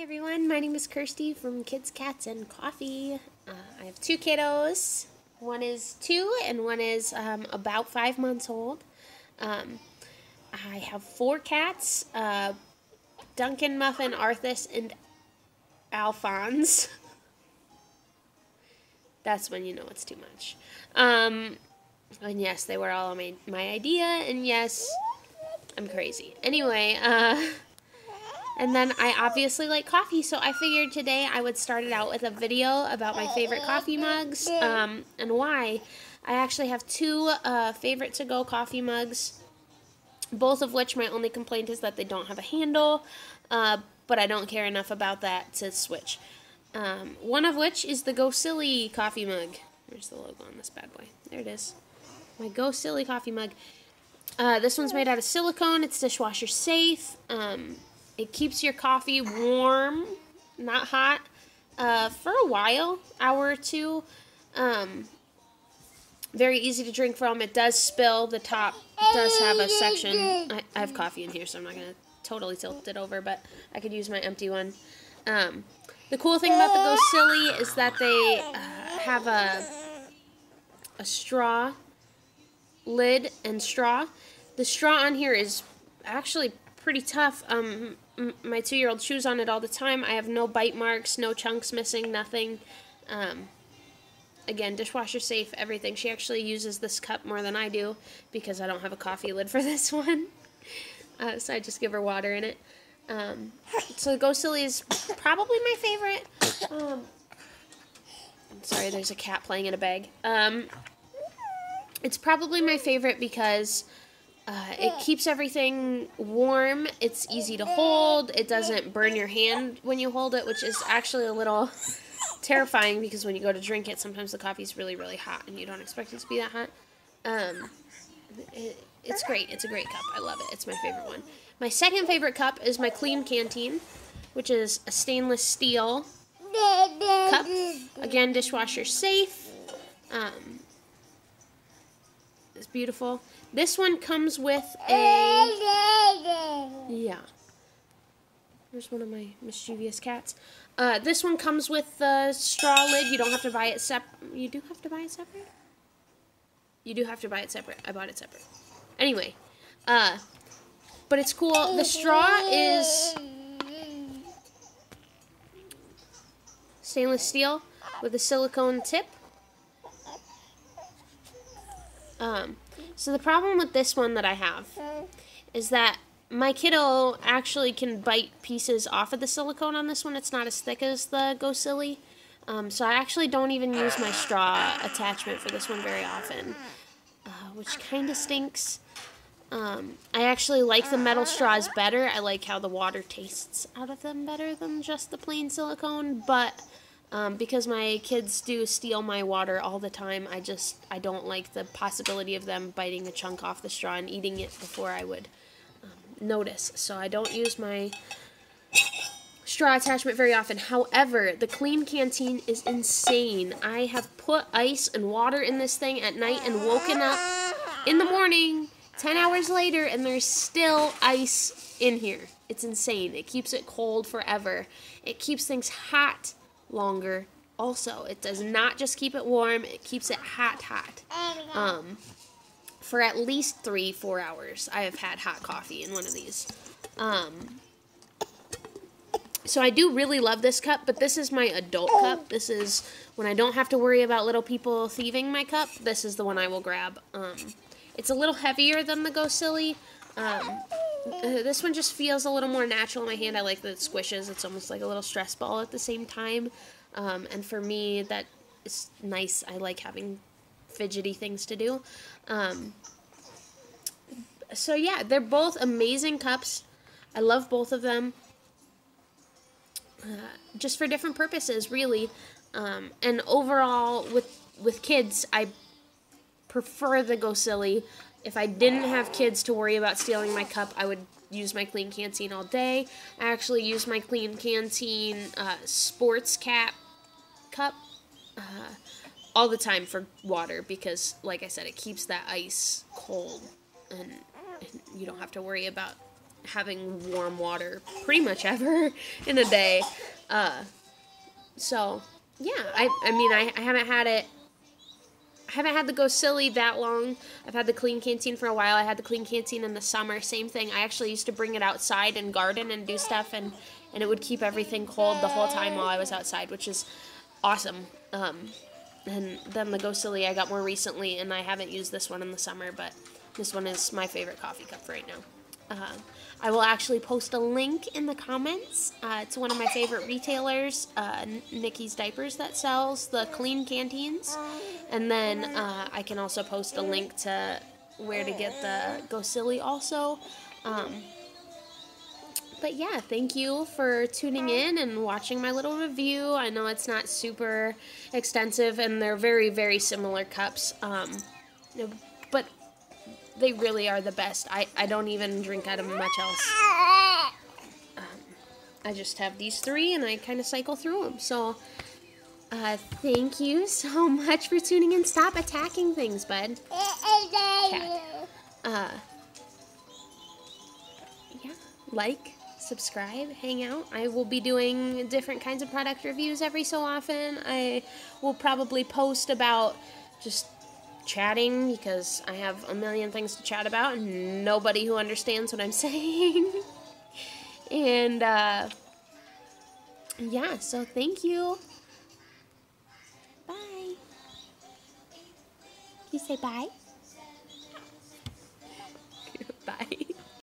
Hi everyone, my name is Kirsty from Kids, Cats, and Coffee. I have two kiddos. One is 2 and one is about 5 months old. I have 4 cats, Duncan, Muffin, Arthas, and Alphonse. That's when you know it's too much. And yes, they were all my idea, and yes, I'm crazy. Anyway, and then I obviously like coffee, so I figured today I would start it out with a video about my favorite coffee mugs, and why. I actually have 2 favorite to-go coffee mugs, both of which my only complaint is that they don't have a handle, but I don't care enough about that to switch. One of which is the GoSili coffee mug. Where's the logo on this bad boy? There it is. My GoSili coffee mug. This one's made out of silicone. It's dishwasher safe. It keeps your coffee warm, not hot, for a while, hour or two. Very easy to drink from. It does spill. The top does have a section. I have coffee in here, so I'm not going to totally tilt it over, but I could use my empty one. The cool thing about the GoSili is that they have a straw lid and straw. The straw on here is actually pretty tough. My 2-year-old chews on it all the time. I have no bite marks, no chunks missing, nothing. Again, dishwasher safe, everything. She actually uses this cup more than I do because I don't have a coffee lid for this one. So I just give her water in it. So the GoSili is probably my favorite. I'm sorry, there's a cat playing in a bag. It's probably my favorite because it keeps everything warm. It's easy to hold. It doesn't burn your hand when you hold it, which is actually a little terrifying because when you go to drink it, sometimes the coffee's really, really hot and you don't expect it to be that hot. It's great. It's a great cup. I love it. It's my favorite one. My second favorite cup is my Klean Kanteen, which is a stainless steel cup. Again, dishwasher safe. It's beautiful. This one comes with a... Yeah. There's one of my mischievous cats. This one comes with the straw lid. You don't have to buy it You do have to buy it separate? You do have to buy it separate. I bought it separate. Anyway, but it's cool. The straw is stainless steel with a silicone tip. So the problem with this one that I have is that my kiddo actually can bite pieces off of the silicone on this one. It's not as thick as the GoSili. So I actually don't even use my straw attachment for this one very often, which kind of stinks. I actually like the metal straws better. I like how the water tastes out of them better than just the plain silicone, but because my kids do steal my water all the time, I don't like the possibility of them biting a chunk off the straw and eating it before I would notice. So I don't use my straw attachment very often. However, the Klean Kanteen is insane. I have put ice and water in this thing at night and woken up in the morning 10 hours later and there's still ice in here. It's insane. It keeps it cold forever. It keeps things hot longer also. It does not just keep it warm, it keeps it hot. For at least 3-4 hours I have had hot coffee in one of these. So I do really love this cup, but this is my adult cup. This is when I don't have to worry about little people thieving my cup. This is the one I will grab. It's a little heavier than the GoSili. This one just feels a little more natural in my hand. I like that it squishes. It's almost like a little stress ball at the same time. And for me, that is nice. I like having fidgety things to do. So yeah, they're both amazing cups. I love both of them. Just for different purposes, really. And overall, with kids, I prefer the GoSili. If I didn't have kids to worry about stealing my cup, I would use my Klean Kanteen all day. I actually use my Klean Kanteen sports cap cup all the time for water because, like I said, it keeps that ice cold and you don't have to worry about having warm water pretty much ever in a day. So yeah, I mean I haven't had it. I haven't had the GoSili that long. I've had the Klean Kanteen for a while. I had the Klean Kanteen in the summer. Same thing. I actually used to bring it outside and garden and do stuff, and it would keep everything cold the whole time while I was outside, which is awesome. And then the GoSili I got more recently, and I haven't used this one in the summer, but this one is my favorite coffee cup right now. I will actually post a link in the comments. It's one of my favorite retailers, Nikki's Diapers, that sells the Klean Kanteens. And then I can also post a link to where to get the GoSili also. But yeah, thank you for tuning in and watching my little review. I know it's not super extensive, and they're very, very similar cups. But they really are the best. I don't even drink out of much else. I just have these 3, and I kind of cycle through them. So, thank you so much for tuning in. Stop attacking things, bud. Cat. Yeah, like, subscribe, hang out. I will be doing different kinds of product reviews every so often. I will probably post about just chatting, because I have a million things to chat about and nobody who understands what I'm saying. And yeah, so thank you. Bye. Can you say bye?